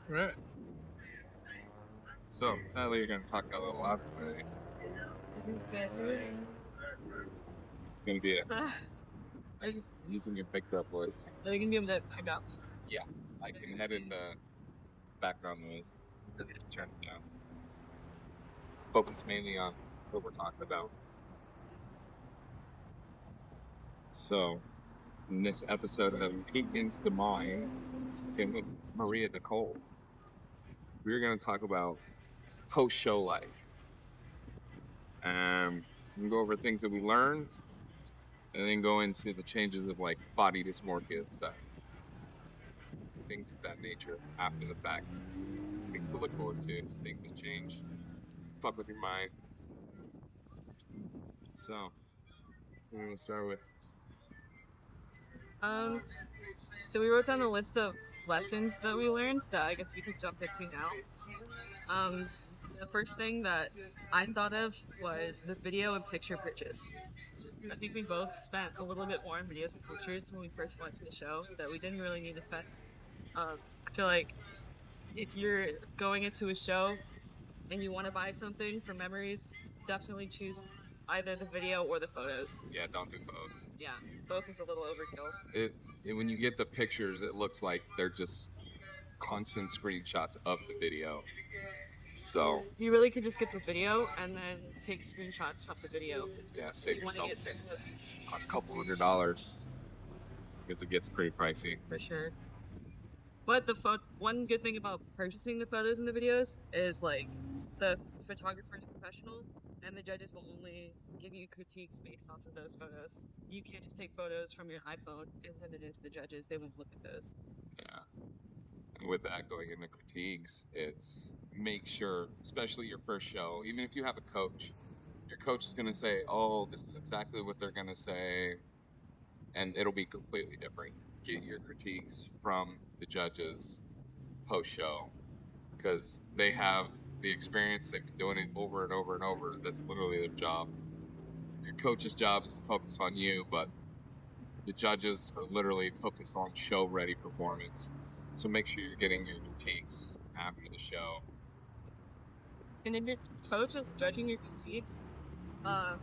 Right. So, sadly, you're going to talk a little loud today. It's going to be using your picked up voice. Are you gonna be able to pick up? Yeah, I can edit the background noise. Turn it down. Focus mainly on what we're talking about. So, in this episode of Peek into the Mind, with Maria Nicole, we're going to talk about post-show life. We go over things that we learned, and then go into the changes of like body dysmorphia and stuff. Things of that nature after the fact. Things to look forward to, things that change. Fuck with your mind. So, we're going to start with. So we wrote down a list of lessons that we learned that I guess we could jump into now. The first thing that I thought of was the video and picture purchase. I think we both spent a little bit more on videos and pictures when we first went to the show that we didn't really need to spend. I feel like if you're going into a show and you want to buy something for memories, definitely choose either the video or the photos. Yeah, don't do both. Yeah, both is a little overkill. When you get the pictures, it looks like they're just constant screenshots of the video. So you really could just get the video and then take screenshots from the video. Yeah, save yourself a couple $100 because it gets pretty pricey. For sure. But one good thing about purchasing the photos and the videos is like the photographer is professional and the judges will only give you critiques based off of those photos. You can't just take photos from your iPhone and send it into the judges. They won't look at those. Yeah. And with that, going into critiques, it's make sure, especially your first show, even if you have a coach, your coach is going to say, oh, this is exactly what they're going to say, and it'll be completely different. Get your critiques from the judges post-show because they have the experience. They've been doing it over and over and over. That's literally their job. Your coach's job is to focus on you, but the judges are literally focused on show-ready performance. So make sure you're getting your critiques after the show. And if your coach is judging your critiques,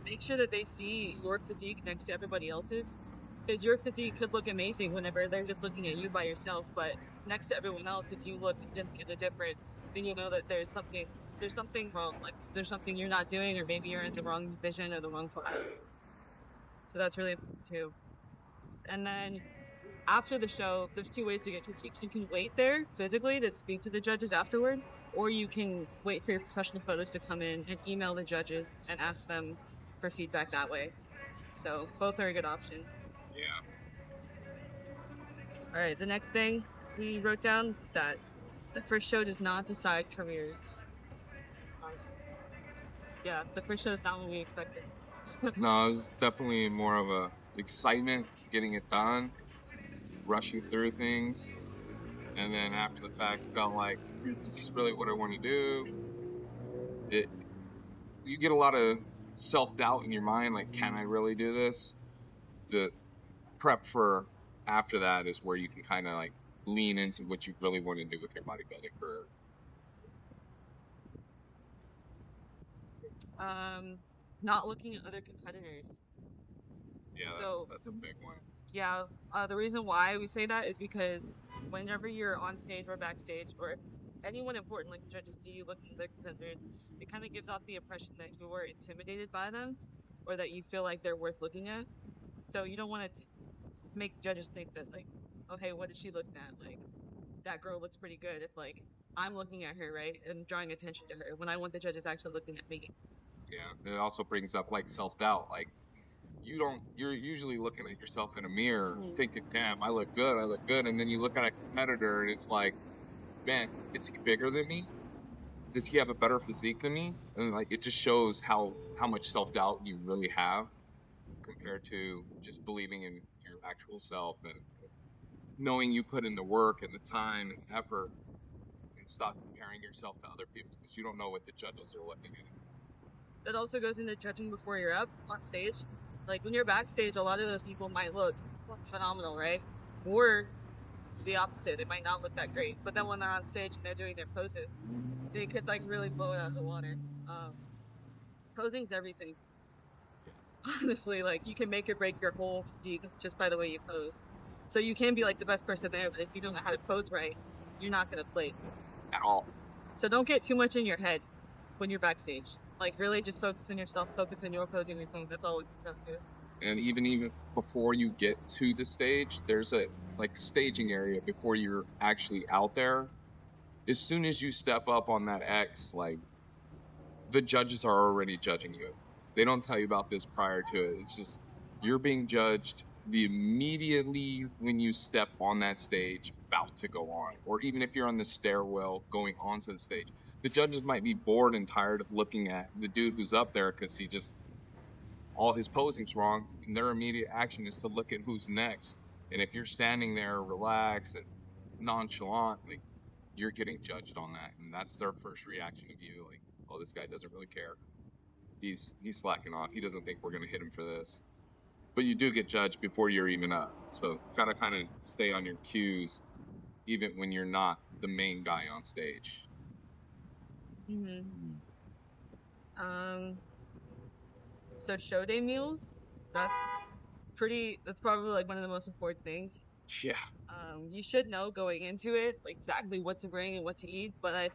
make sure that they see your physique next to everybody else's. Because your physique could look amazing whenever they're just looking at you by yourself, but next to everyone else, if you look significantly different, then you know that there's something wrong. Like there's something you're not doing, or maybe you're in the wrong division or the wrong class. So that's really important too. And then after the show, there's two ways to get critiques. You can wait there physically to speak to the judges afterward, or you can wait for your professional photos to come in and email the judges and ask them for feedback that way. So both are a good option. Yeah. All right, the next thing we wrote down is that the first show does not decide careers. Yeah, the first show is not what we expected. No, it was definitely more of a excitement, getting it done, rushing through things, and then after the fact, felt like, is this really what I want to do? You get a lot of self-doubt in your mind, like, can I really do this? The prep for after that is where you can kind of like lean into what you really want to do with your bodybuilding career. Not looking at other competitors. Yeah, so that's a big one. Yeah, the reason why we say that is because whenever you're on stage or backstage, or anyone important, like the judges see you looking at their competitors, it kind of gives off the impression that you were intimidated by them, or that you feel like they're worth looking at. So you don't want to make judges think that, like, oh, hey, what is she looking at? Like, that girl looks pretty good. If, like, I'm looking at her, right, and drawing attention to her, when I want the judges actually looking at me. Yeah, it also brings up, like, self-doubt. Like, you're usually looking at yourself in a mirror thinking, damn, I look good. And then you look at a competitor and it's like, man, is he bigger than me? Does he have a better physique than me? And, like, it just shows how much self-doubt you really have compared to just believing in your actual self and knowing you put in the work and the time and effort, and stop comparing yourself to other people because you don't know what the judges are looking at. That also goes into judging before you're up on stage. Like when you're backstage, a lot of those people might look phenomenal, right? Or the opposite. It might not look that great, but then when they're on stage and they're doing their poses, they could like really blow it out of the water. Um, Posing's everything. Honestly, like you can make or break your whole physique just by the way you pose. So you can be like the best person there, but if you don't know how to pose right, you're not gonna place At all. So don't get too much in your head when you're backstage. Like really just focus on yourself, focus on your posing routine. That's all it comes down to. And even before you get to the stage, there's a like staging area before you're actually out there. As soon as you step up on that X, like the judges are already judging you. They don't tell you about this prior to it. It's just you're being judged immediately when you step on that stage about to go on, or even if you're on the stairwell going onto the stage. The judges might be bored and tired of looking at the dude who's up there because all his posing's wrong, and their immediate action is to look at who's next. And if you're standing there relaxed and nonchalant, like you're getting judged on that, and that's their first reaction of you, like, oh, this guy doesn't really care. He's slacking off. He doesn't think we're gonna hit him for this. But you do get judged before you're even up, so you gotta kind of stay on your cues, even when you're not the main guy on stage. So show day meals, that's probably like one of the most important things. Yeah. You should know going into it like, exactly what to bring and what to eat, but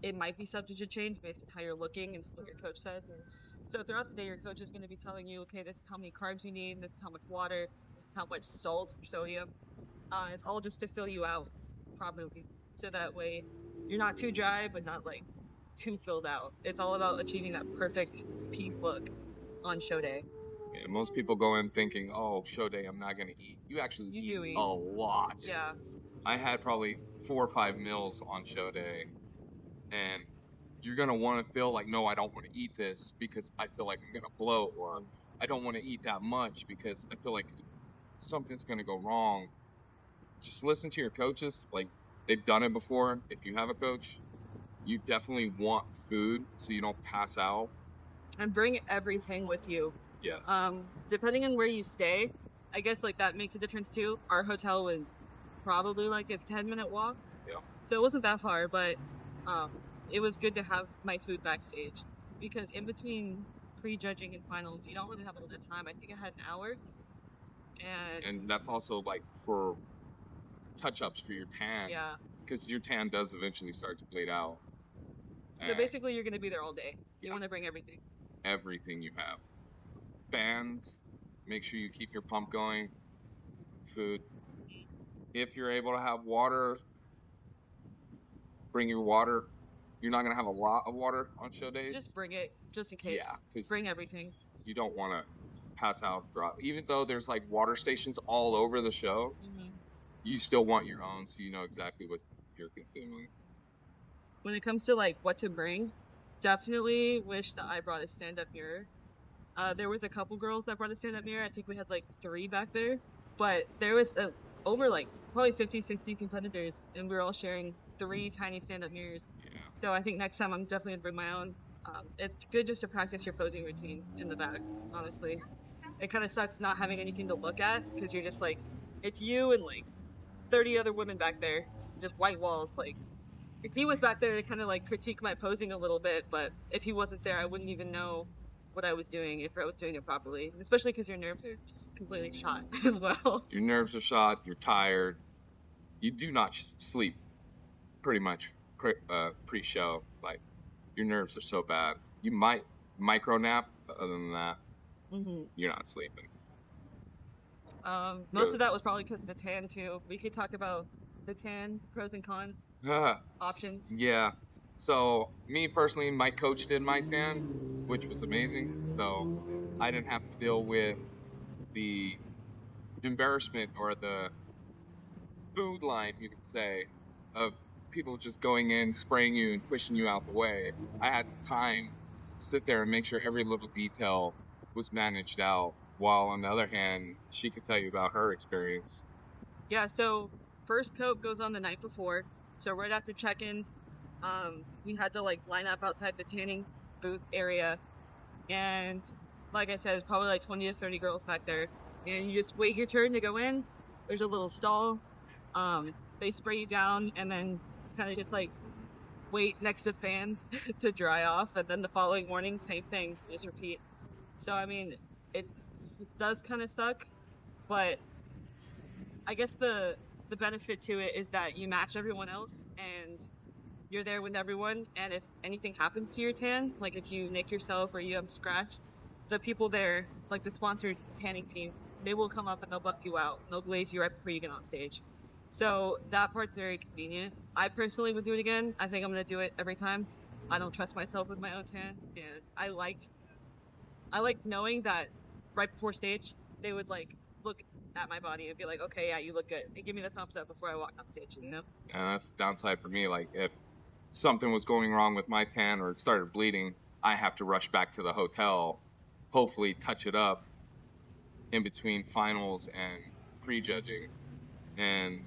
it might be subject to change based on how you're looking and what your coach says. And so throughout the day, your coach is going to be telling you, okay, this is how many carbs you need, this is how much water, this is how much salt or sodium. It's all just to fill you out properly, so that way you're not too dry but not like too filled out. It's all about achieving that perfect peak look on show day. Yeah, most people go in thinking, oh, show day, I'm not going to eat. You actually eat a lot. Yeah. I had probably 4 or 5 meals on show day, and you're going to want to feel like, no, I don't want to eat this because I feel like I'm going to bloat, or I don't want to eat that much because I feel like something's going to go wrong. Just listen to your coaches. Like, they've done it before. If you have a coach, you definitely want food so you don't pass out. And bring everything with you. Yes. Depending on where you stay, I guess like that makes a difference too. Our hotel was probably like a 10-minute walk. Yeah. So it wasn't that far, but it was good to have my food backstage, because in between pre-judging and finals, you don't really have a lot of time. I think I had an hour. And that's also like for touch-ups for your tan. Yeah. Because your tan does eventually start to bleed out. So basically you're going to be there all day. You want to bring everything. Everything you have. Fans, make sure you keep your pump going. Food. If you're able to have water, bring your water. You're not going to have a lot of water on show days. Just bring it, just in case. Yeah. Bring everything. You don't want to pass out, drop. Even though there's like water stations all over the show, you still want your own so you know exactly what you're consuming. When it comes to like what to bring, definitely wish that I brought a stand-up mirror. There was a couple girls that brought a stand-up mirror. I think we had like 3 back there, but there was over like probably 50, 60 competitors, and we were all sharing 3 tiny stand-up mirrors. Yeah. So I think next time I'm definitely gonna bring my own. It's good just to practice your posing routine in the back, honestly. It kind of sucks not having anything to look at, because you're just like, it's you and like 30 other women back there, just white walls. Like, if he was back there to kind of like critique my posing a little bit, but if he wasn't there, I wouldn't even know what I was doing if I was doing it properly. Especially because your nerves are just completely shot as well. Your nerves are shot. You're tired. You do not sleep pretty much pre-show. Like, your nerves are so bad. You might micro nap, but other than that, you're not sleeping. Most of that was probably because of the tan too. We could talk about the tan pros and cons options. Yeah. So me personally, my coach did my tan, which was amazing. So I didn't have to deal with the embarrassment or the food line, you could say, of people just going in, spraying you and pushing you out the way. I had time to sit there and make sure every little detail was managed out, while on the other hand, she could tell you about her experience. Yeah, so first coat goes on the night before. So right after check-ins, we had to like line up outside the tanning booth area, and like I said, it's probably like 20 to 30 girls back there, and you just wait your turn to go in. There's a little stall, They spray you down and then kind of just like wait next to fans to dry off, and then the following morning, same thing, just repeat. So I mean, it does kind of suck, but I guess the benefit to it is that you match everyone else and you're there with everyone. And if anything happens to your tan, like if you nick yourself or you have a scratch, the people there, like the sponsored tanning team, they will come up and they'll buff you out. They'll glaze you right before you get on stage. So that part's very convenient. I personally would do it again. I think I'm gonna do it every time. I don't trust myself with my own tan, and I like knowing that right before stage they would like look at my body and be like, okay, yeah, you look good, and give me the thumbs up before I walk on stage. You know? And that's the downside for me. Like if something was going wrong with my tan or it started bleeding, I have to rush back to the hotel, hopefully touch it up in between finals and prejudging, and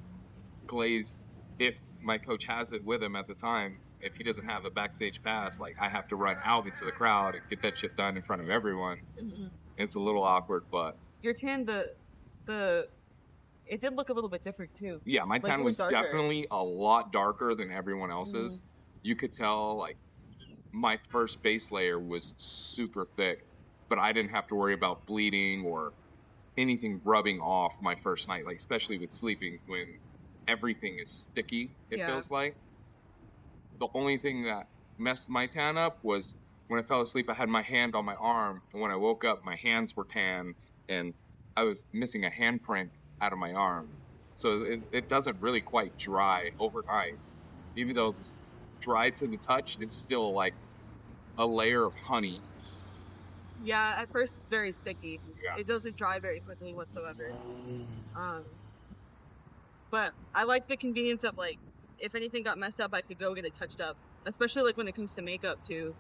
glaze if my coach has it with him at the time. If he doesn't have a backstage pass, like I have to run out into the crowd and get that shit done in front of everyone. Mm-hmm. It's a little awkward, but Your tan, the it did look a little bit different too. yeah, my Like, tan it was was darker. definitely a lot darker than everyone else's. You could tell, like, my first base layer was super thick, but I didn't have to worry about bleeding or anything rubbing off my first night, like, especially with sleeping when everything is sticky, it Yeah. feels like. The only thing that messed my tan up was when I fell asleep, I had my hand on my arm, and when I woke up, my hands were tan, and I was missing a handprint out of my arm. So it doesn't really quite dry overnight. Even though it's dry to the touch, it's still like a layer of honey. Yeah, at first it's very sticky. Yeah. It doesn't dry very quickly whatsoever. But I like the convenience of, like, if anything got messed up, I could go get it touched up. Especially like when it comes to makeup too.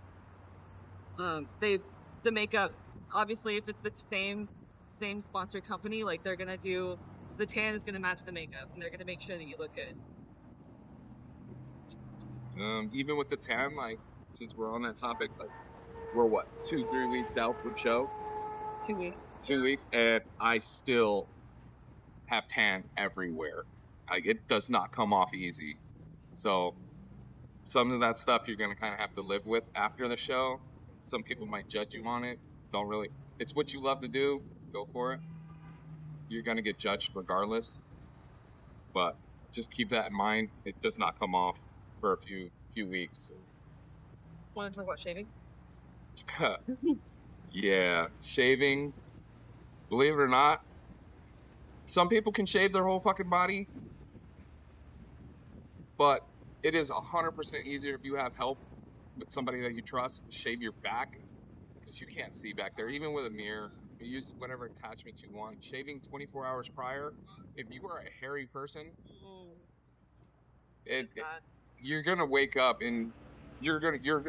The makeup, obviously, if it's the same sponsored company, like they're gonna do, the tan is gonna match the makeup, and they're gonna make sure that you look good. Even with the tan, like, since we're on that topic, like, we're what, 2-3 weeks out from show? 2 weeks. 2 weeks, and I still have tan everywhere. Like, it does not come off easy. So some of that stuff you're gonna kind of have to live with after the show. Some people might judge you on it. Don't really. It's what you love to do. Go for it. You're gonna get judged regardless. But just keep that in mind. It does not come off for a few weeks. Want to talk about shaving? Yeah, shaving. Believe it or not, some people can shave their whole fucking body, but it is 100% easier if you have help with somebody that you trust to shave your back, because you can't see back there. Even with a mirror, you use whatever attachment you want. Shaving 24 hours prior, if you are a hairy person, you're gonna wake up and you're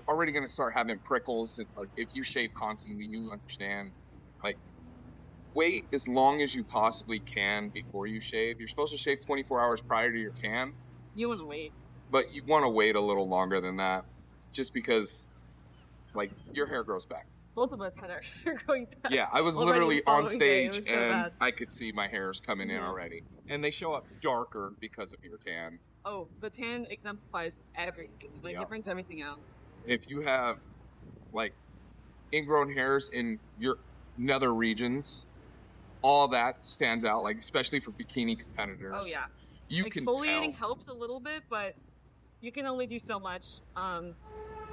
already gonna start having prickles. And, like, if you shave constantly, you understand. Like, wait as long as you possibly can before you shave. You're supposed to shave 24 hours prior to your tan. You want to wait. But you want to wait a little longer than that, just because, like, your hair grows back. Both of us had our hair growing back. Yeah, I was Already literally the on following day. It stage was so and bad. I could see my hairs coming in Yeah. already. And they show up darker because of your tan. Oh, the tan exemplifies everything. Like, Yeah. it brings everything out. If you have, like, ingrown hairs in your nether regions, all that stands out, like, especially for bikini competitors. Oh, yeah. You can Exfoliating tell. helps a little bit, but you can only do so much.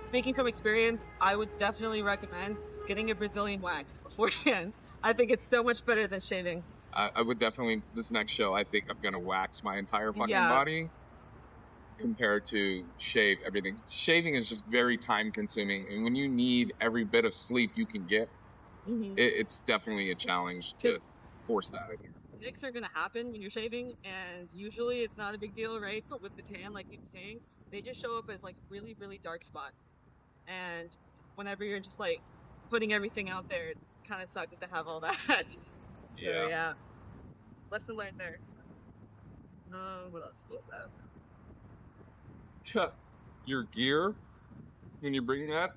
Speaking from experience, I would definitely recommend getting a Brazilian wax beforehand. I think it's so much better than shaving. I would definitely, this next show, I think I'm going to wax my entire fucking Yeah. body compared to shave everything. Shaving is just very time consuming. And when you need every bit of sleep you can get, it's definitely a challenge to 'Cause force that in here. nicks are going to happen when you're shaving, and usually it's not a big deal, right? But with the tan, like you were saying, they just show up as like really, really dark spots. And whenever you're just like putting everything out there, it kind of sucks to have all that. So yeah, lesson learned there. What else do we have? Your gear, when you're bringing that,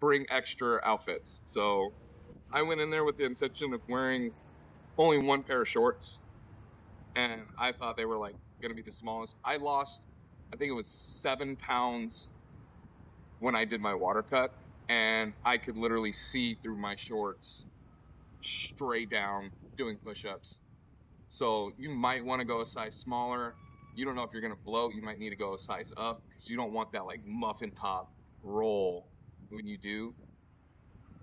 bring extra outfits. So I went in there with the intention of wearing only one pair of shorts and I thought they were like going to be the smallest. I lost, I think it was 7 pounds when I did my water cut, and I could literally see through my shorts straight down doing push-ups. So you might want to go a size smaller. You don't know if you're going to bloat. You might need to go a size up because you don't want that like muffin top roll when you do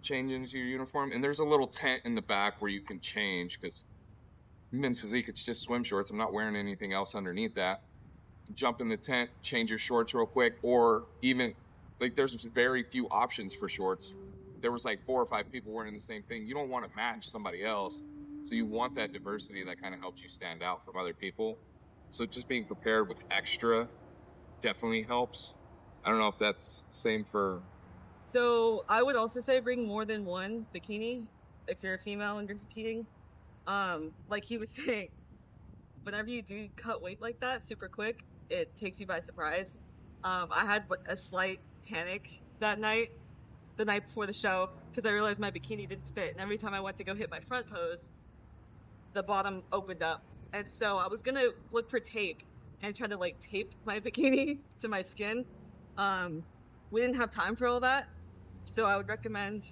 change into your uniform. And there's a little tent in the back where you can change because men's physique, it's just swim shorts. I'm not wearing anything else underneath that. Jump in the tent, change your shorts real quick, or even like there's very few options for shorts. There was like 4 or 5 people wearing the same thing. You don't want to match somebody else. So you want that diversity that kind of helps you stand out from other people. So just being prepared with extra definitely helps. I don't know if that's the same for... So I would also say bring more than one bikini if you're a female and you're competing. Like he was saying, whenever you do cut weight like that super quick, it takes you by surprise. I had a slight panic that night, the night before the show, because I realized my bikini didn't fit. And every time I went to go hit my front pose, the bottom opened up. And so I was gonna look for tape and try to like tape my bikini to my skin. We didn't have time for all that. So I would recommend,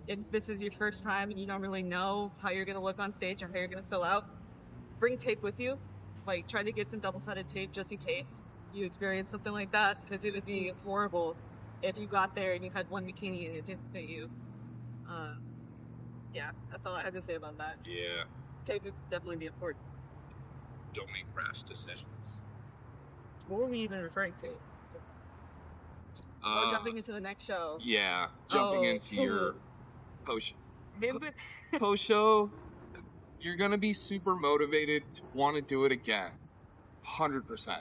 if this is your first time and you don't really know how you're gonna look on stage or how you're gonna fill out, bring tape with you. Like try to get some double-sided tape just in case you experience something like that, because it would be horrible if you got there and you had one bikini and it didn't fit you. Yeah, that's all I had to say about that. Yeah. Tape would definitely be important. Don't make rash decisions. What were we even referring to? Jumping into the next show. Yeah, jumping into your post But post show. You're gonna be super motivated to want to do it again, 100%.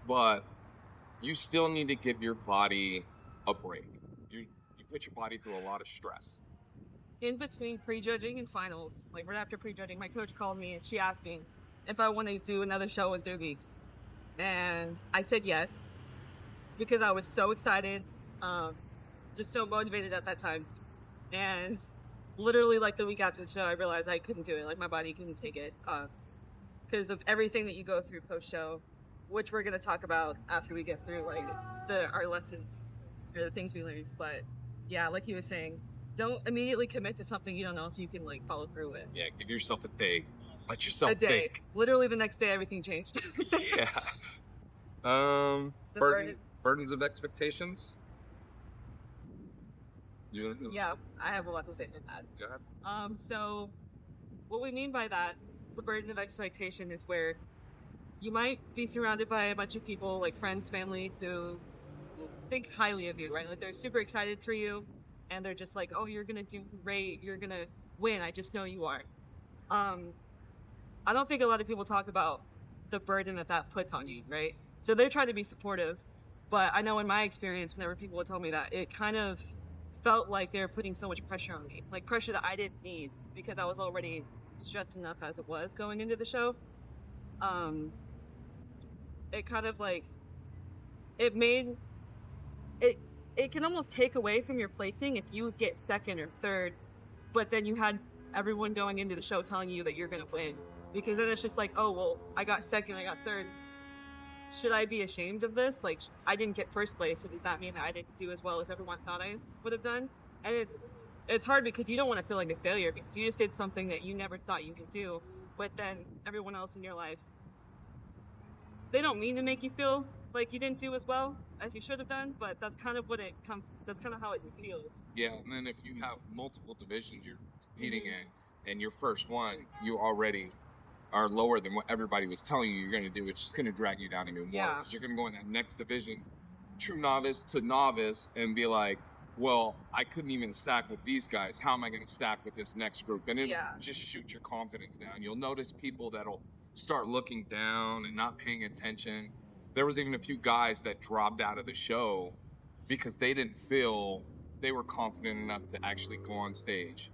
But you still need to give your body a break. You put your body through a lot of stress. in between prejudging and finals, like right after prejudging, my coach called me and she asked me if I want to do another show in 3 weeks, and I said yes because I was so excited, just so motivated at that time. And literally like the week after the show, I realized I couldn't do it. Like my body couldn't take it because of everything that you go through post show, which we're gonna talk about after we get through like our lessons or the things we learned. But yeah, like he was saying, don't immediately commit to something you don't know if you can like follow through with. Yeah, give yourself a day. Let yourself A day. think. Literally the next day, everything changed. Yeah. Burdens of expectations. Yeah, I have a lot to say about that. Go ahead. So what we mean by that, the burden of expectation, is where you might be surrounded by a bunch of people, like friends, family, who think highly of you, right? Like they're super excited for you, and they're just like, "Oh, you're gonna do great. You're gonna win. I just know you are." I don't think a lot of people talk about the burden that puts on you, right? So they're trying to be supportive, but I know in my experience, whenever people would tell me that, it kind of felt like they were putting so much pressure on me, like pressure that I didn't need because I was already stressed enough as it was going into the show. It kind of like, it made it can almost take away from your placing if you get second or third, but then you had everyone going into the show telling you that you're gonna win, because then it's just like, oh well, I got second, I got third. Should I be ashamed of this? Like, I didn't get first place, so does that mean that I didn't do as well as everyone thought I would have done? And it's hard because you don't want to feel like a failure because you just did something that you never thought you could do, but then everyone else in your life, they don't mean to make you feel like you didn't do as well as you should have done, but that's kind of that's kind of how it feels. Yeah, and then if you have multiple divisions you're competing in, and your first one, you already are lower than what everybody was telling you you're going to do, it's just going to drag you down even more. Yeah. Because you're going to go in that next division, true novice to novice, and be like, well, I couldn't even stack with these guys. How am I going to stack with this next group? And it'll just shoot your confidence down. You'll notice people that'll start looking down and not paying attention. There was even a few guys that dropped out of the show because they didn't feel they were confident enough to actually go on stage.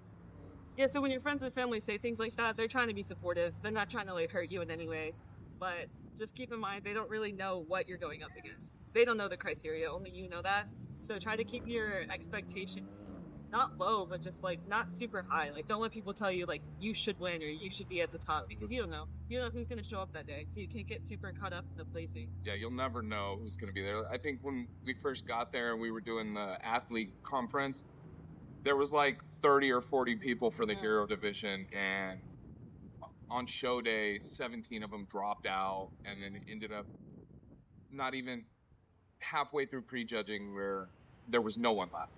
Yeah, so when your friends and family say things like that, they're trying to be supportive. They're not trying to like hurt you in any way. But just keep in mind, they don't really know what you're going up against. They don't know the criteria, only you know that. So try to keep your expectations not low, but just like not super high. Like, don't let people tell you like you should win or you should be at the top, because you don't know. You don't know who's going to show up that day, so you can't get super caught up in the placing. Yeah, you'll never know who's going to be there. I think when we first got there and we were doing the athlete conference, there was like 30 or 40 people for the hero division, and on show day 17 of them dropped out, and then it ended up not even halfway through prejudging where there was no one left.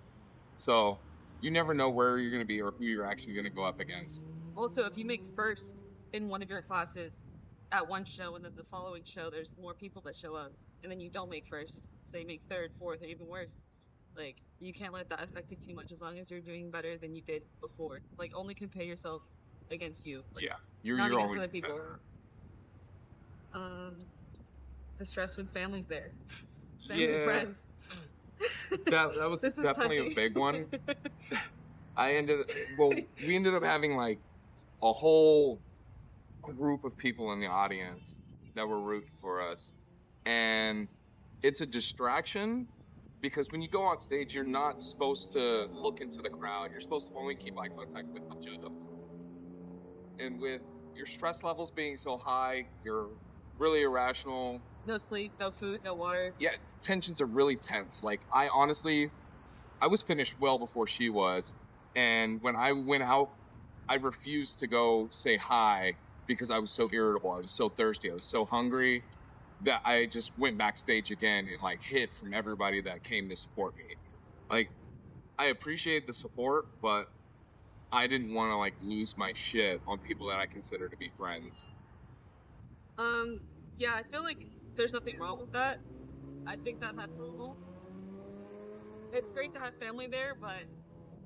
So you never know where you're going to be or who you're actually going to go up against. Also, if you make first in one of your classes at one show, and then the following show there's more people that show up, and then you don't make first, so you make third, fourth, or even worse, like, you can't let that affect you too much, as long as you're doing better than you did before. Like, only compare yourself against you. Like, Yeah, you're not against always other people. better. The stress when family's there. Family and Yeah. friends. That was This is definitely touchy. a big one. We ended up having like a whole group of people in the audience that were rooting for us, and it's a distraction because when you go on stage, you're not supposed to look into the crowd. You're supposed to only keep eye contact with the judges. And with your stress levels being so high, you're really irrational. No sleep, no food, no water. Yeah, tensions are really tense. Like, I was finished well before she was. And when I went out, I refused to go say hi because I was so irritable. I was so thirsty. I was so hungry that I just went backstage again and like hid from everybody that came to support me. Like, I appreciate the support, but I didn't want to like lose my shit on people that I consider to be friends. Yeah, I feel like there's nothing wrong with that. I think that that's normal. It's great to have family there, but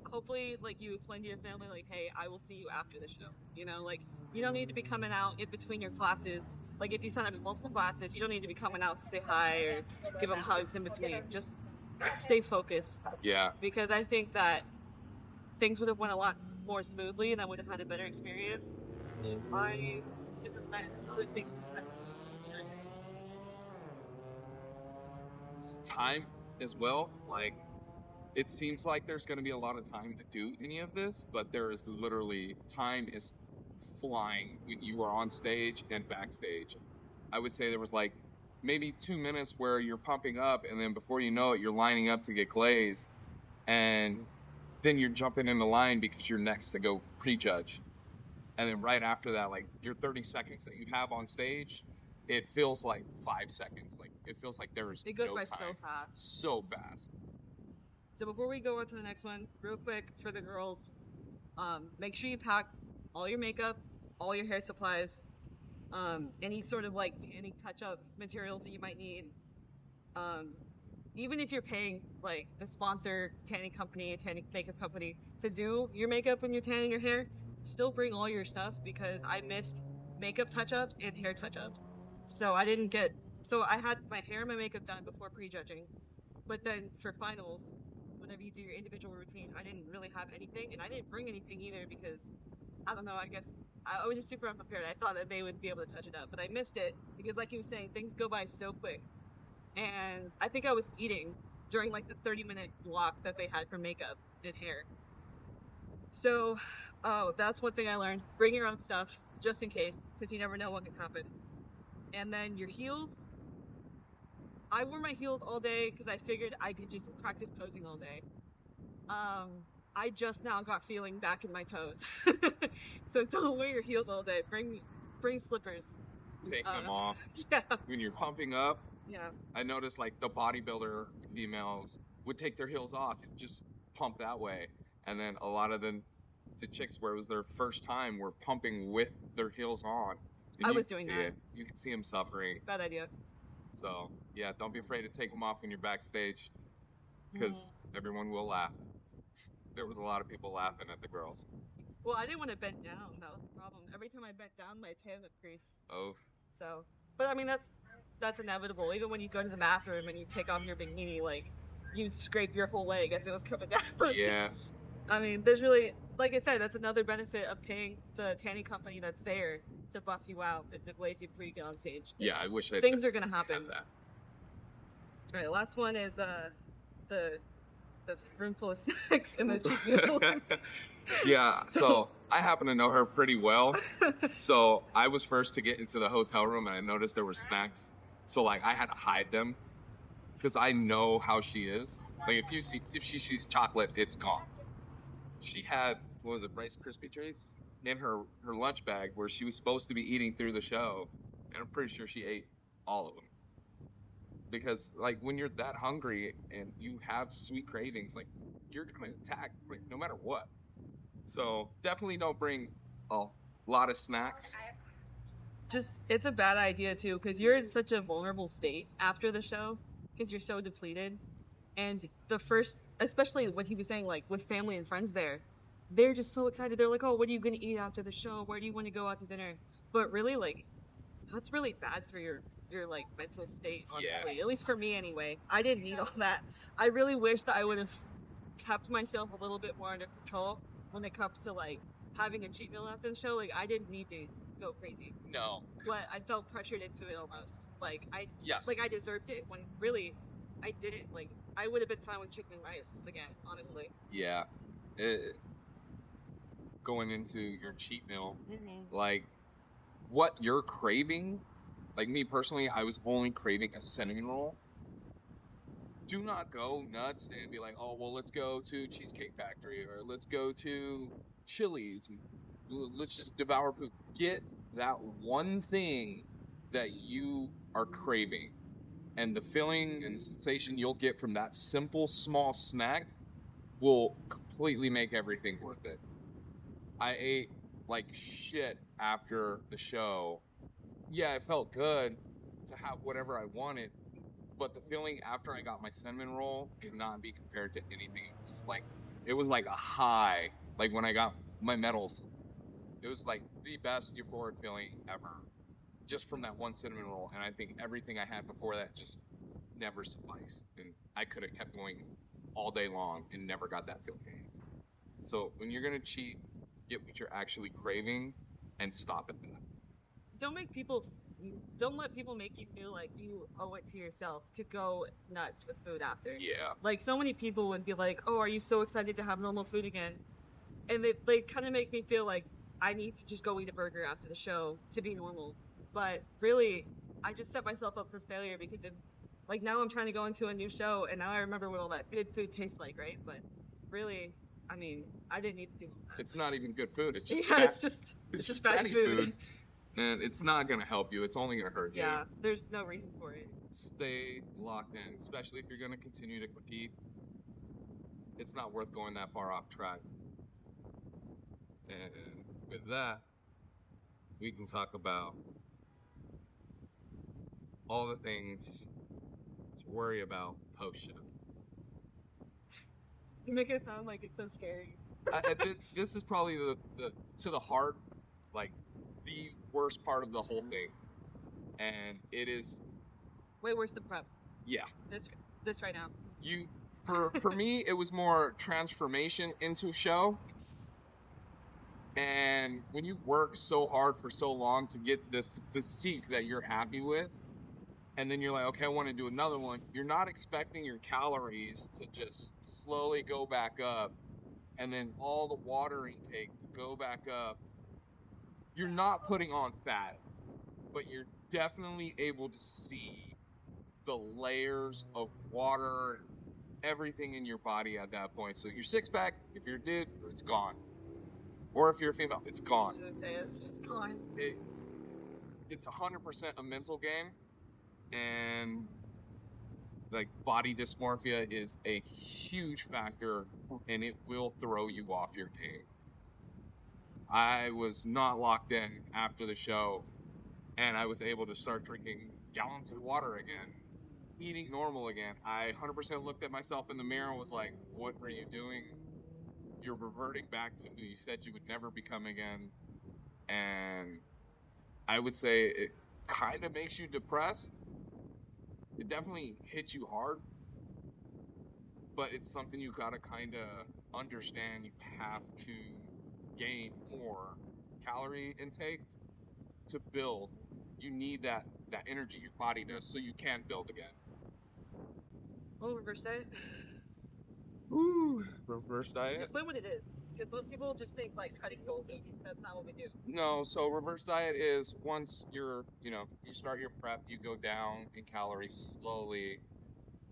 hopefully, like, you explain to your family, like, hey, I will see you after the show. You know, like, you don't need to be coming out in between your classes. Like, if you sign up for multiple classes, you don't need to be coming out to say hi or give them hugs in between. Just stay focused. Yeah. Because I think that things would have went a lot more smoothly, and I would have had a better experience if I didn't let other things happen. It's time as well. Like, it seems like there's going to be a lot of time to do any of this, but there is literally time is flying when you are on stage and backstage. I would say there was like maybe 2 minutes where you're pumping up, and then before you know it, you're lining up to get glazed, and then you're jumping in the line because you're next to go prejudge. And then right after that, like, your 30 seconds that you have on stage, it feels like 5 seconds. Like, it feels like there is It goes no by time. so fast. So fast. So before we go on to the next one, real quick for the girls, make sure you pack all your makeup, all your hair supplies, any sort of like tanning touch-up materials that you might need. Even if you're paying like the sponsor tanning company, tanning makeup company to do your makeup when you're tanning your hair, still bring all your stuff, because I missed makeup touch-ups and hair touch-ups. So I had my hair and my makeup done before prejudging, but then for finals, whenever you do your individual routine, I didn't really have anything, and I didn't bring anything either because, I don't know, I guess I was just super unprepared. I thought that they would be able to touch it up, but I missed it because, like you were saying, things go by so quick. And I think I was eating during like the 30-minute block that they had for makeup and hair. So, that's one thing I learned. Bring your own stuff, just in case, because you never know what can happen. And then your heels. I wore my heels all day because I figured I could just practice posing all day. I just now got feeling back in my toes. So don't wear your heels all day. Bring slippers. Take them off. Yeah. When you're pumping up, Yeah. I noticed like the bodybuilder females would take their heels off and just pump that way. And then a lot of the chicks where it was their first time were pumping with their heels on. And I was doing that. You could see them suffering. Bad idea. So, yeah, don't be afraid to take them off when you're backstage, because everyone will laugh. There was a lot of people laughing at the girls. Well, I didn't want to bend down. That was the problem. Every time I bent down, my tan would crease. Oh. So, but I mean, that's inevitable. Even when you go to the bathroom and you take off your bikini, like, you'd scrape your whole leg as it was coming down. Yeah. I mean, there's really, like I said, that's another benefit of paying the tanning company that's there to buff you out and to glaze you before you get on stage. Yeah, I wish things are gonna happen. that. All right, last one is the the room full of snacks and the cheap meals. Yeah, so I happen to know her pretty well. So I was first to get into the hotel room, and I noticed there were snacks. So like I had to hide them because I know how she is. Like if she sees chocolate, it's gone. She had, what was it, Rice Krispie treats in her lunch bag where she was supposed to be eating through the show, and I'm pretty sure she ate all of them. Because like when you're that hungry and you have sweet cravings, like you're gonna attack like, no matter what. So definitely don't bring a lot of snacks. Just, it's a bad idea too, because you're in such a vulnerable state after the show, because you're so depleted. And the first, especially what he was saying, like with family and friends there, they're just so excited. They're like, "Oh, what are you gonna eat after the show? Where do you want to go out to dinner?" But really, like, that's really bad for your like mental state. Honestly, Yeah. at least for me, anyway. I didn't need all that. I really wish that I would have kept myself a little bit more under control when it comes to like having a cheat meal after the show. Like, I didn't need to go crazy, No. but I felt pressured into it almost. Like Yes. like I deserved it when really I didn't. Like, I would have been fine with chicken and rice again, honestly. Yeah. Going into your cheat meal, Mm-hmm. like what you're craving, like me personally, I was only craving a cinnamon roll. Do not go nuts and be like, oh, well, let's go to Cheesecake Factory or let's go to Chili's and let's just devour food. Get that one thing that you are craving, and the feeling and the sensation you'll get from that simple, small snack will completely make everything worth it. I ate like shit after the show. Yeah, it felt good to have whatever I wanted, but the feeling after I got my cinnamon roll cannot be compared to anything else. Like, it was like a high. Like when I got my medals, it was like the best euphoric feeling ever, just from that one cinnamon roll. And I think everything I had before that just never sufficed, and I could have kept going all day long and never got that feeling. So when you're gonna cheat, get what you're actually craving and stop at that. don't make people don't let people make you feel like you owe it to yourself to go nuts with food after. Yeah. Like, so many people would be like, "Oh, are you so excited to have normal food again?" And they kind of make me feel like I need to just go eat a burger after the show to be normal. But really, I just set myself up for failure because like, now I'm trying to go into a new show, and now I remember what all that good food tastes like, right? But really, I mean, I didn't need to do all that. It's not even good food. It's just Yeah, fat, it's just fatty food. and it's not gonna help you. It's only gonna hurt you. Yeah, there's no reason for it. Stay locked in, especially if you're gonna continue to compete. It's not worth going that far off track. And with that, we can talk about all the things to worry about post show. You make it sound like it's so scary. This is probably the to the heart, like the worst part of the whole thing, and it is. Way worse than prep. Yeah. This right now. For me, it was more transformation into show. And when you work so hard for so long to get this physique that you're happy with, and then you're like, okay, I want to do another one, you're not expecting your calories to just slowly go back up, and then all the water intake to go back up. You're not putting on fat, but you're definitely able to see the layers of water, everything in your body at that point. So your six pack, if you're a dude, it's gone. Or if you're a female, it's gone. I was gonna say, it's just gone. It's 100% a mental game, and like body dysmorphia is a huge factor, and it will throw you off your game. I was not locked in after the show, and I was able to start drinking gallons of water again, eating normal again. I 100% looked at myself in the mirror and was like, what are you doing? You're reverting back to who you said you would never become again. And I would say it kind of makes you depressed. It definitely hits you hard, but it's something you gotta kind of understand. You have to gain more calorie intake to build. You need that energy your body does so you can build again. What reverse it? Ooh, reverse diet. Explain what it is, because most people just think like cutting gold. That's not what we do. No, so reverse diet is once you start your prep, you go down in calories slowly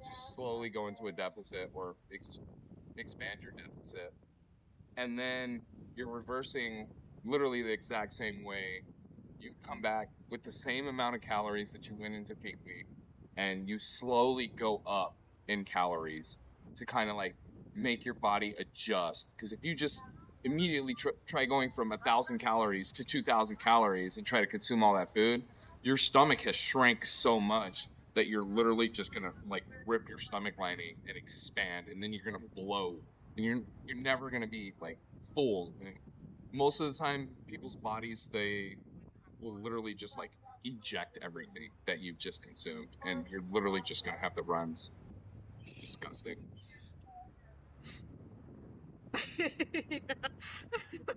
to slowly go into a deficit or expand your deficit. And then you're reversing literally the exact same way. You come back with the same amount of calories that you went into peak week, and you slowly go up in calories to kind of like make your body adjust. Because if you just immediately try going from 1,000 calories to 2,000 calories and try to consume all that food, your stomach has shrank so much that you're literally just gonna like rip your stomach lining and expand, and then you're gonna blow, and you're never gonna be like full. And most of the time, people's bodies, they will literally just like eject everything that you've just consumed, and you're literally just gonna have the runs. It's disgusting.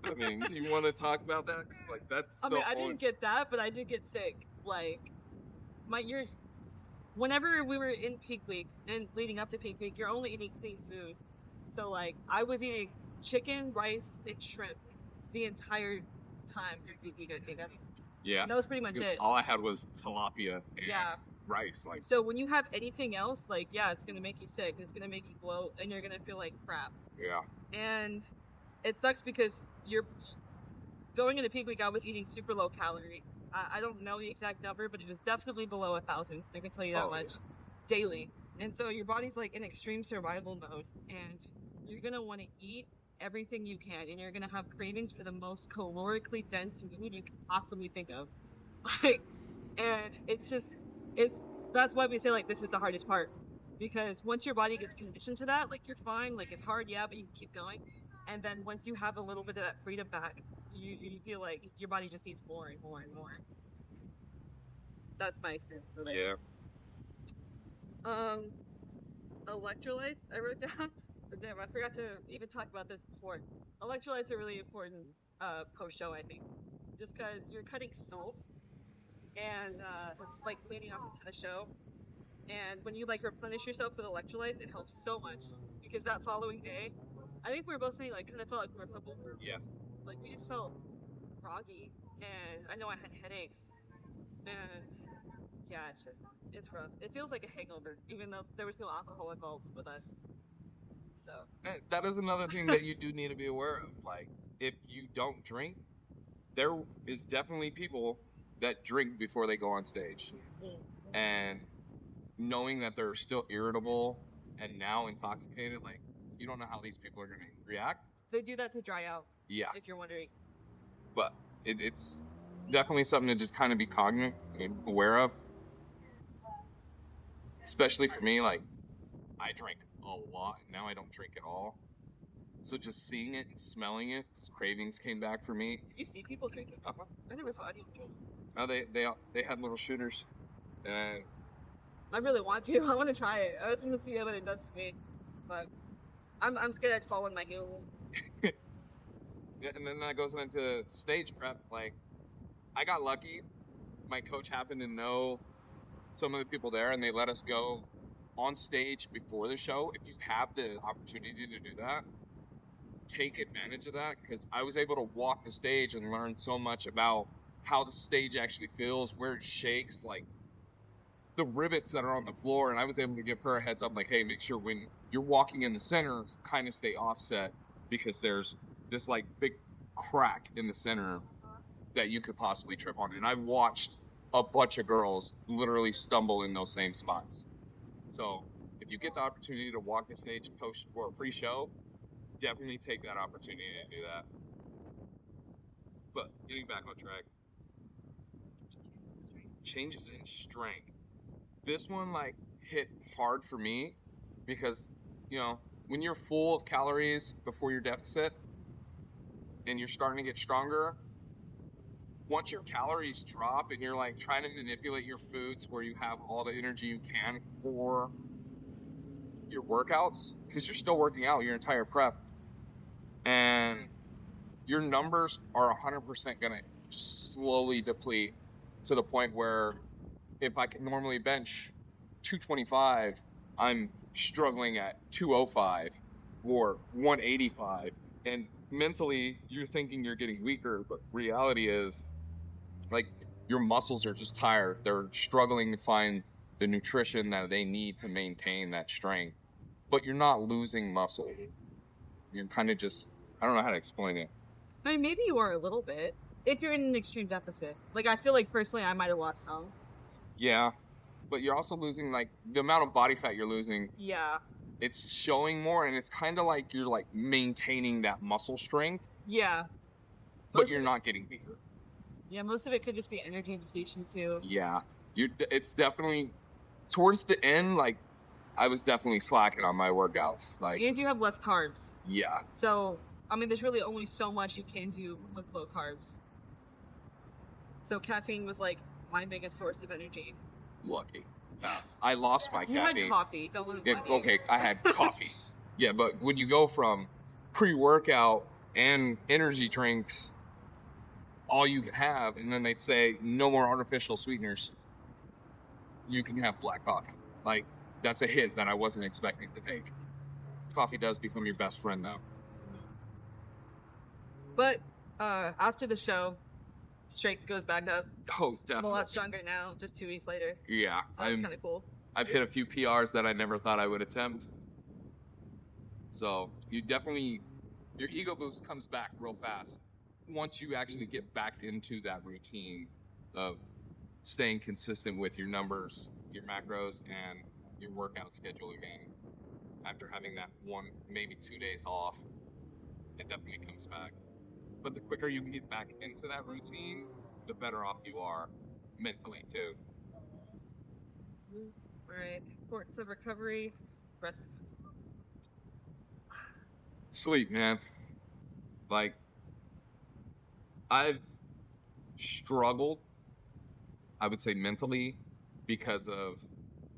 I mean, you want to talk about that? 'Cause, like, that's. I mean, I didn't get that, but I did get sick. Like, whenever we were in peak week and leading up to peak week, you're only eating clean food. So, like, I was eating chicken, rice, and shrimp the entire time through peak week, I think. Yeah. That was pretty much it. All I had was tilapia and rice. Like, so when you have anything else, like, yeah, it's gonna make you sick. It's gonna make you bloat, and you're gonna feel like crap. Yeah. And it sucks because you're going into peak week. I was eating super low calorie. I don't know the exact number, but it was definitely below 1,000. I can tell you that much. Daily. And so your body's like in extreme survival mode, and you're gonna want to eat everything you can, and you're gonna have cravings for the most calorically dense food you can possibly think of. Like, and that's why we say like this is the hardest part, because once your body gets conditioned to that, like, you're fine, like, it's hard, yeah, but you can keep going. And then once you have a little bit of that freedom back, you feel like your body just needs more and more and more. That's my experience with it. Yeah. Electrolytes I wrote down. But damn, I forgot to even talk about this before. Electrolytes are really important post-show, I think. Just because you're cutting salt, and it's like leading up into the show. And when you like replenish yourself with electrolytes, it helps so much. Because that following day, I think we were both saying like, kind of felt like we were couple. Yes. Like, we just felt groggy, and I know I had headaches, and yeah, it's rough. It feels like a hangover, even though there was no alcohol involved with us. So that is another thing that you do need to be aware of. Like, if you don't drink, there is definitely people that drink before they go on stage, and knowing that they're still irritable and now intoxicated, like, you don't know how these people are going to react. They do that to dry out. Yeah. If you're wondering. But it's definitely something to just kind of be cognizant and aware of. Especially for me, like, I drank a lot, and now I don't drink at all. So just seeing it and smelling it, those cravings came back for me. Did you see people drinking? I never saw anyone drink. Oh, they had little shooters. And I really want to. I want to try it. I just want to see what it does to me. But I'm scared I'd fall on my heels. Yeah, and then that goes into stage prep. Like, I got lucky. My coach happened to know some of the people there, and they let us go on stage before the show. If you have the opportunity to do that, take advantage of that, because I was able to walk the stage and learn so much about how the stage actually feels, where it shakes, like the rivets that are on the floor. And I was able to give her a heads up, like, hey, make sure when you're walking in the center, kind of stay offset, because there's this like big crack in the center that you could possibly trip on. And I watched a bunch of girls literally stumble in those same spots. So if you get the opportunity to walk the stage post for a free show, definitely take that opportunity to do that. But getting back on track, changes in strength. This one like hit hard for me because, when you're full of calories before your deficit and you're starting to get stronger, once your calories drop and you're like trying to manipulate your foods where you have all the energy you can for your workouts, because you're still working out your entire prep, and your numbers are 100% going to just slowly deplete to the point where if I can normally bench 225, I'm struggling at 205. or 185, and mentally you're thinking you're getting weaker, but reality is like your muscles are just tired. They're struggling to find the nutrition that they need to maintain that strength, but you're not losing muscle. You're kind of just, I don't know how to explain it. I mean, maybe you are a little bit if you're in an extreme deficit. Like, I feel like personally, I might have lost some. Yeah, but you're also losing, like, the amount of body fat you're losing. Yeah. It's showing more, and it's kind of like you're like maintaining that muscle strength, Yeah. but Most you're of not getting bigger. Yeah, most of it could just be energy depletion too. Yeah, it's definitely towards the end. Like, I was definitely slacking on my workouts. Like, And you have less carbs. yeah, So, I mean, there's really only so much you can do with low carbs. So caffeine was like my biggest source of energy. lucky. I lost my You caffeine. had coffee, don't let me Yeah, okay, I had coffee. Yeah, but when you go from pre-workout and energy drinks, all you can have, and then they'd say no more artificial sweeteners. You can have black coffee. Like, that's a hit that I wasn't expecting to take. Coffee does become your best friend, though. But after the show, strength goes back up. Oh, I'm a definitely. lot stronger now, just 2 weeks later. Yeah, That's kind of cool. I've hit a few PRs that I never thought I would attempt. So you definitely, your ego boost comes back real fast once you actually get back into that routine of staying consistent with your numbers, your macros, and your workout schedule again. After having that 1, maybe 2 days off, it definitely comes back. But the quicker you can get back into that routine, the better off you are mentally too. All right, importance of recovery, rest. Sleep, man. Like, I've struggled, I would say mentally, because of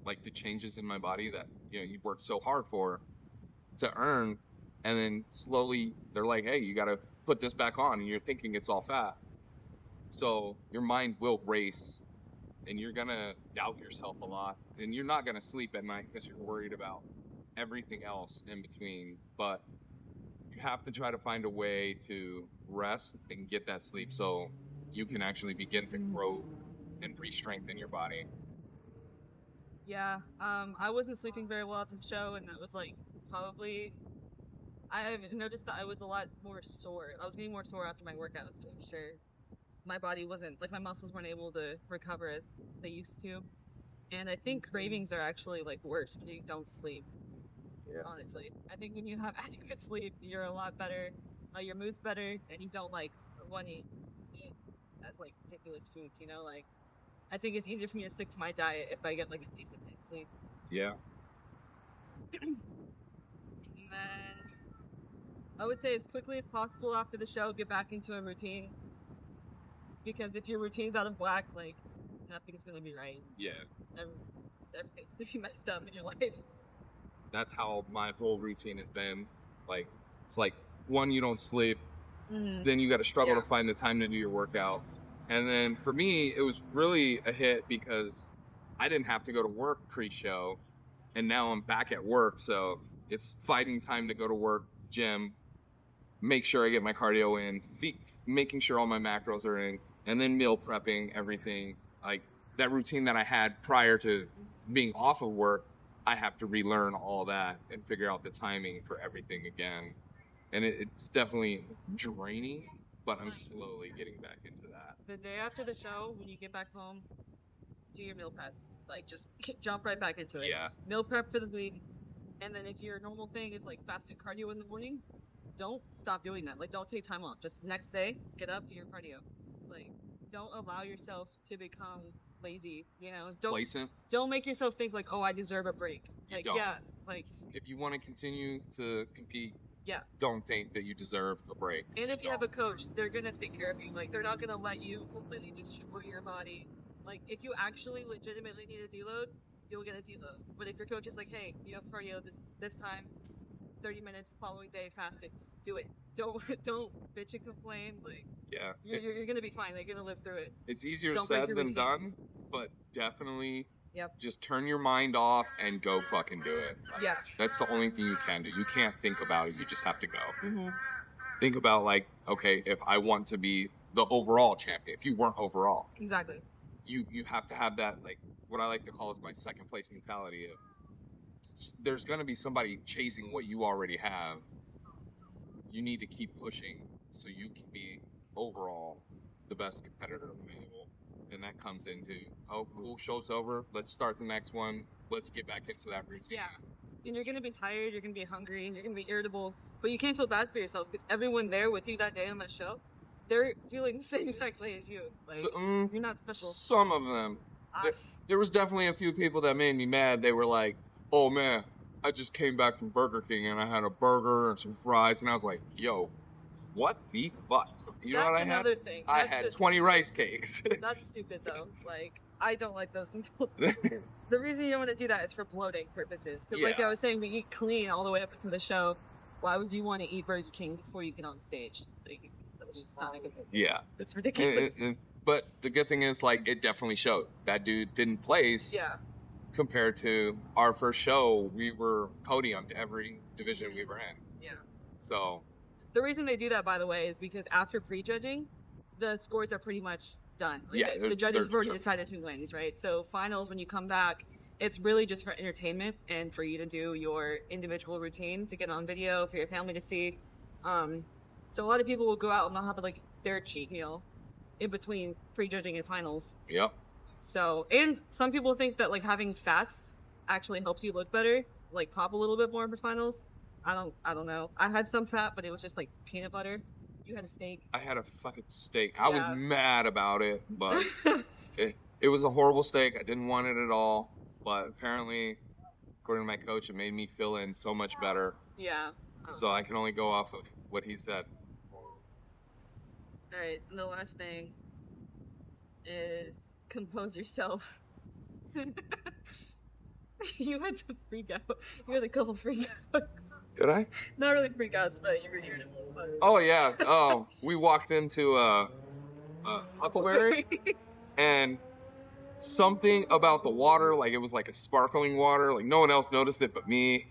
like the changes in my body that, you know, you worked so hard for to earn, and then slowly they're like, hey, you got to put this back on, and you're thinking it's all fat. So your mind will race, and you're gonna doubt yourself a lot, and you're not gonna sleep at night because you're worried about everything else in between. But you have to try to find a way to rest and get that sleep so you can actually begin to grow and re-strengthen your body. Yeah, I wasn't sleeping very well after the show, and that was like probably. I noticed that I was a lot more sore. I was getting more sore after my workouts, for sure. My body wasn't, like, my muscles weren't able to recover as they used to. And I think cravings are actually like worse when you don't sleep. Yeah. Honestly, I think when you have adequate sleep, you're a lot better. Your mood's better, and you don't like want to eat as like ridiculous foods. You know, like I think it's easier for me to stick to my diet if I get like a decent night's sleep. Yeah. And then I would say as quickly as possible after the show, get back into a routine. Because if your routine's out of whack, like nothing's gonna be right. Yeah. Everything's gonna be messed up in your life. That's how my whole routine has been. Like, it's like, one, you don't sleep, then you got to struggle to find the time to do your workout. And then for me, it was really a hit because I didn't have to go to work pre-show, and now I'm back at work, so it's fighting time to go to work, gym, make sure I get my cardio in, making sure all my macros are in, and then meal prepping, everything. Like, that routine that I had prior to being off of work, I have to relearn all that and figure out the timing for everything again. And it's definitely draining, but I'm slowly getting back into that. The day after the show, when you get back home, do your meal prep. Like, just jump right back into it. Yeah. Meal prep for the week. And then if your normal thing is like fasted cardio in the morning, don't stop doing that. Like, don't take time off. Just next day, get up, do your cardio. Like, don't allow yourself to become lazy. You know, don't make yourself think like, oh, I deserve a break. Like, yeah, like if you want to continue to compete, yeah, don't think that you deserve a break. And if you have a coach, they're gonna take care of you. Like, they're not gonna let you completely destroy your body. Like, if you actually legitimately need a deload, you'll get a deload. But if your coach is like, hey, you have cardio this time, 30 minutes, following day fasted, do it. Don't bitch and complain. Like, you're gonna be fine. They're gonna live through it. It's easier said than done, but definitely Yep. Just turn your mind off and go fucking do it. Yeah. That's the only thing you can do. You can't think about it. You just have to go. Mm-hmm. Think about, like, okay, if I want to be the overall champion, if you weren't overall, Exactly. you have to have that, like, what I like to call is my second place mentality of, there's going to be somebody chasing what you already have. You need to keep pushing so you can be overall the best competitor available. And that comes into, oh, cool, show's over. Let's start the next one. Let's get back into that routine. Yeah. And you're going to be tired, you're going to be hungry, and you're going to be irritable. But you can't feel bad for yourself because everyone there with you that day on that show, they're feeling the same exact way as you. Like, you're not special. Some of them. There was definitely a few people that made me mad. They were like, oh, man, I just came back from Burger King and I had a burger and some fries. And I was like, yo, what the fuck? You know what I had? Thing. I had 20 rice cakes. That's stupid, though. Like, I don't like those people. The reason you don't want to do that is for bloating purposes. Because, like I was saying, we eat clean all the way up into the show. Why would you want to eat Burger King before you get on stage? Like, that's just not a good thing. Yeah. It's ridiculous. But the good thing is, like, it definitely showed. That dude didn't place. Yeah. Compared to our first show, we were podiumed every division we were in. Yeah. So. The reason they do that, by the way, is because after prejudging, the scores are pretty much done. Like, yeah. The judges have already decided who wins, right? So finals, when you come back, it's really just for entertainment and for you to do your individual routine to get on video for your family to see. So a lot of people will go out and they'll have like their cheat meal in between prejudging and finals. Yep. So, and some people think that like having fats actually helps you look better, like pop a little bit more for finals. I don't know. I had some fat, but it was just like peanut butter. You had a steak. I had a fucking steak. I was mad about it, but it was a horrible steak. I didn't want it at all. But apparently, according to my coach, it made me feel in so much better. Yeah. So I can only go off of what he said. All right. And the last thing is compose yourself. You had to freak out. You had a couple freak outs. Did I? Not really freak outs, but you were irritable. Oh, yeah. Oh, we walked into a Huckleberry, and something about the water, like it was like a sparkling water, like no one else noticed it but me.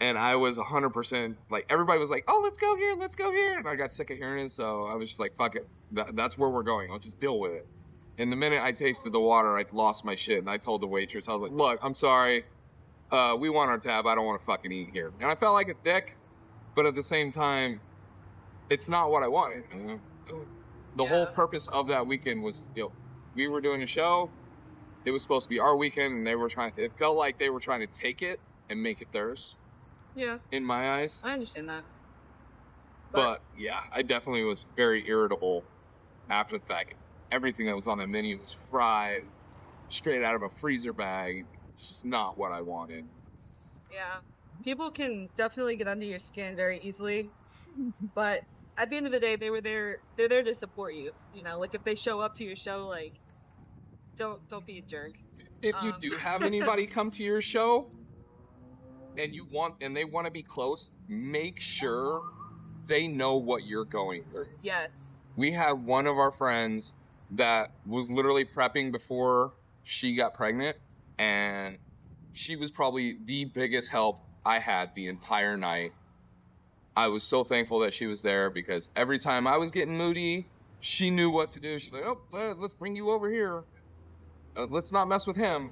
And I was 100%, like everybody was like, oh, let's go here. And I got sick of hearing it, so I was just like, fuck it. That's where we're going. I'll just deal with it. And the minute I tasted the water, I lost my shit. And I told the waitress, I was like, look, I'm sorry. We want our tab. I don't want to fucking eat here. And I felt like a dick, but at the same time, it's not what I wanted. You know? The whole purpose of that weekend was, we were doing a show. It was supposed to be our weekend, and it felt like they were trying to take it and make it theirs. Yeah. In my eyes. I understand that. But yeah, I definitely was very irritable after the fact. Everything that was on the menu was fried, straight out of a freezer bag. It's just not what I wanted. Yeah. People can definitely get under your skin very easily. But at the end of the day, they're there to support you. You know, like if they show up to your show, like, don't be a jerk. If you do have anybody come to your show and they want to be close, make sure they know what you're going through. Yes. We had one of our friends that was literally prepping before she got pregnant, and she was probably the biggest help I had the entire night. I was so thankful that she was there because every time I was getting moody, she knew what to do. She's like, oh, let's bring you over here. Let's not mess with him.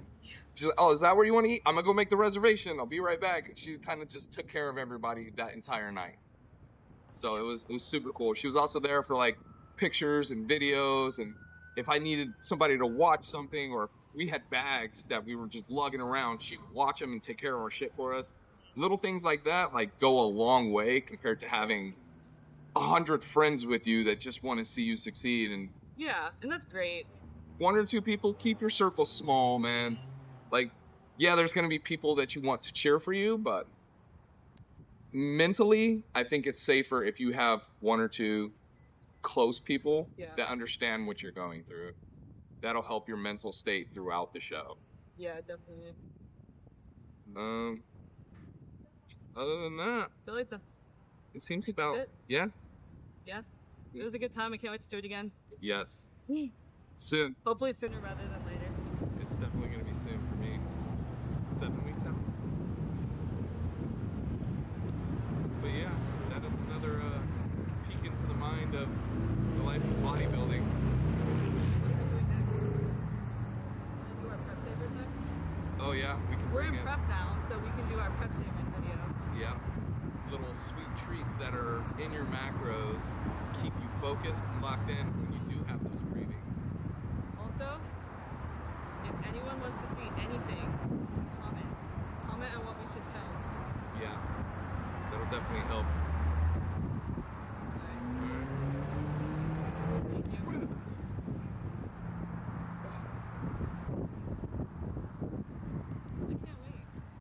She's like, oh, is that where you want to eat? I'm going to go make the reservation. I'll be right back. She kind of just took care of everybody that entire night. So it was super cool. She was also there for like pictures and videos, and if I needed somebody to watch something, or if we had bags that we were just lugging around, she would watch them and take care of our shit for us. Little things like that like go a long way compared to having 100 friends with you that just want to see you succeed. And yeah, and that's great. 1 or 2 people, keep your circle small, man. Like, yeah, there's going to be people that you want to cheer for you, but mentally, I think it's safer if you have 1 or 2 close people that understand what you're going through. That'll help your mental state throughout the show. Yeah, definitely. Other than that, I feel like it seems about it. Yeah. It was a good time. I can't wait to do it again. Yes. Soon. Hopefully sooner rather than later. It's definitely gonna be soon. But yeah, that is another peek into the mind of the life of bodybuilding. Do our prep savers next? Oh yeah, we can We're bring in prep now, so we can do our prep savers video. Yeah, little sweet treats that are in your macros, keep you focused and locked in when you do have those cravings. Also, if anyone wants to see anything, comment on what we should film. Yeah, that'll definitely help